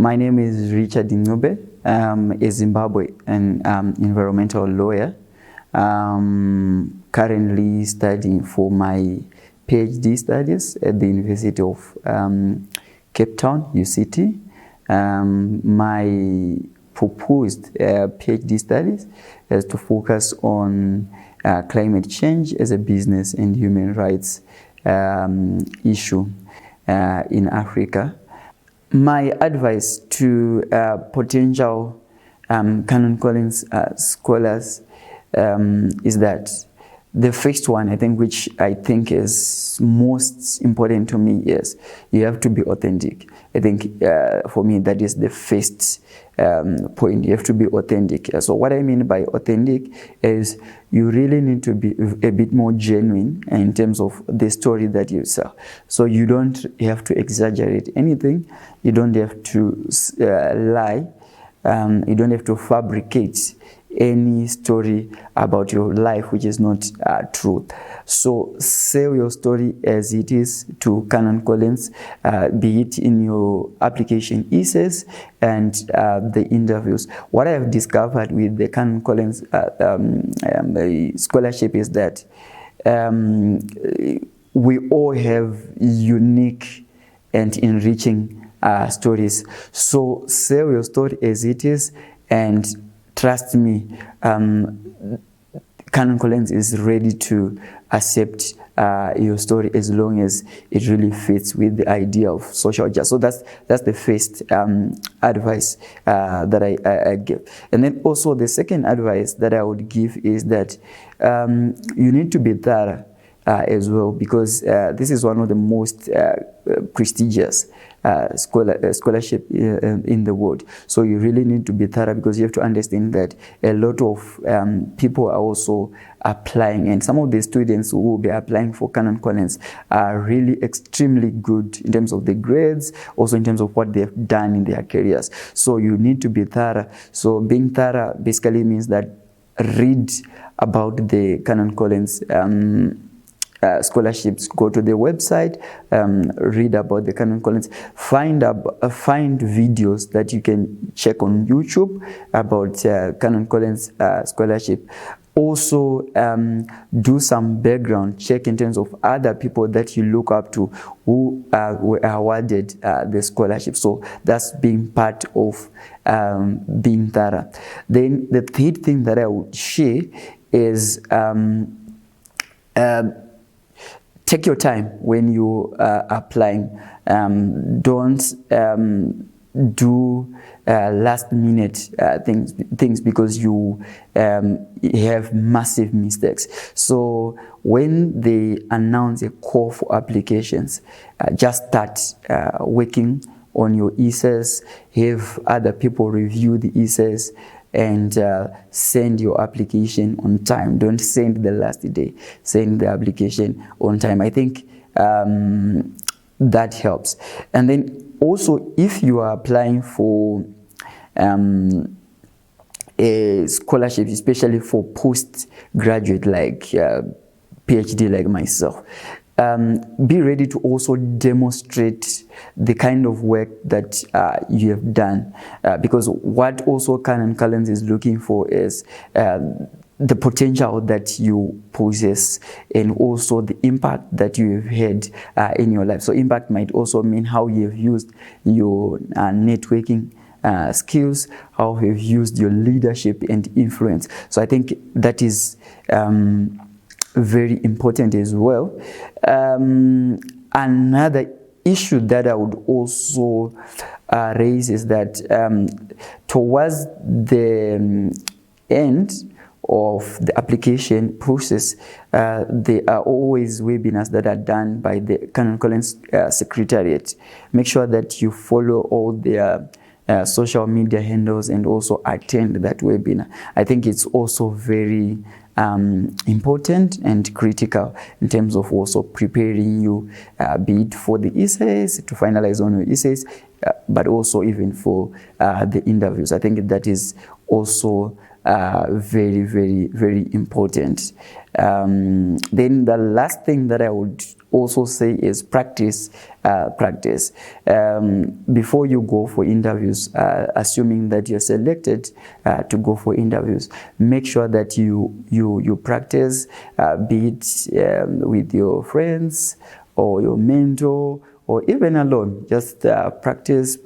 My name is Richard Ncube. I'm a Zimbabwean environmental lawyer. Currently studying for my PhD studies at the University of Cape Town, UCT. My proposed PhD studies is to focus on climate change as a business and human rights issue in Africa. My advice to potential Canon Collins scholars is that the first one, I think, which I think is most important to me, is you have to be authentic. I think for me that is the first point. You have to be authentic. So what I mean by authentic is you really need to be a bit more genuine in terms of the story that you sell. So you don't have to exaggerate anything. You don't have to lie. You don't have to fabricate any story about your life which is not true. So sell your story as it is to Canon Collins, be it in your application essays and the interviews. What I have discovered with the Canon Collins scholarship is that we all have unique and enriching stories. So sell your story as it is, and trust me, Canon Collins is ready to accept your story as long as it really fits with the idea of social justice. So that's the first advice that I give. And then also the second advice that I would give is that you need to be thorough as well, because this is one of the most prestigious scholarship in the world. So you really need to be thorough, because you have to understand that a lot of people are also applying, and some of the students who will be applying for Canon Collins are really extremely good in terms of the grades, also in terms of what they've done in their careers. So you need to be thorough. So being thorough basically means that read about the Canon Collins scholarships, go to the website, read about the Canon Collins, find videos that you can check on YouTube about Canon Collins scholarship. Also do some background check in terms of other people that you look up to who were awarded the scholarship. So that's being part of being thorough. Then the third thing that I would share is take your time when you are applying. Don't do last minute things because you have massive mistakes. So when they announce a call for applications, just start working on your essays, have other people review the essays, and send your application on time. Don't send the last day. Send the application on time. I think that helps. And then also, if you are applying for a scholarship, especially for postgraduate, like PhD like myself, be ready to also demonstrate the kind of work that you have done, because what also Canon Collins is looking for is the potential that you possess, and also the impact that you have had in your life. So impact might also mean how you have used your networking skills, how you've used your leadership and influence. So I think that is very important as well. Another issue that I would also raise is that towards the end of the application process, there are always webinars that are done by the Canon Collins Secretariat. Make sure that you follow all their social media handles and also attend that webinar. I think it's also very important and critical in terms of also preparing you, be it for the essays, to finalize on your essays, but also even for the interviews. I think that is also very, very, very important. Then the last thing that I would also say is practice. Before you go for interviews, assuming that you're selected to go for interviews, make sure that you practice, be it with your friends or your mentor, or even alone. Just practice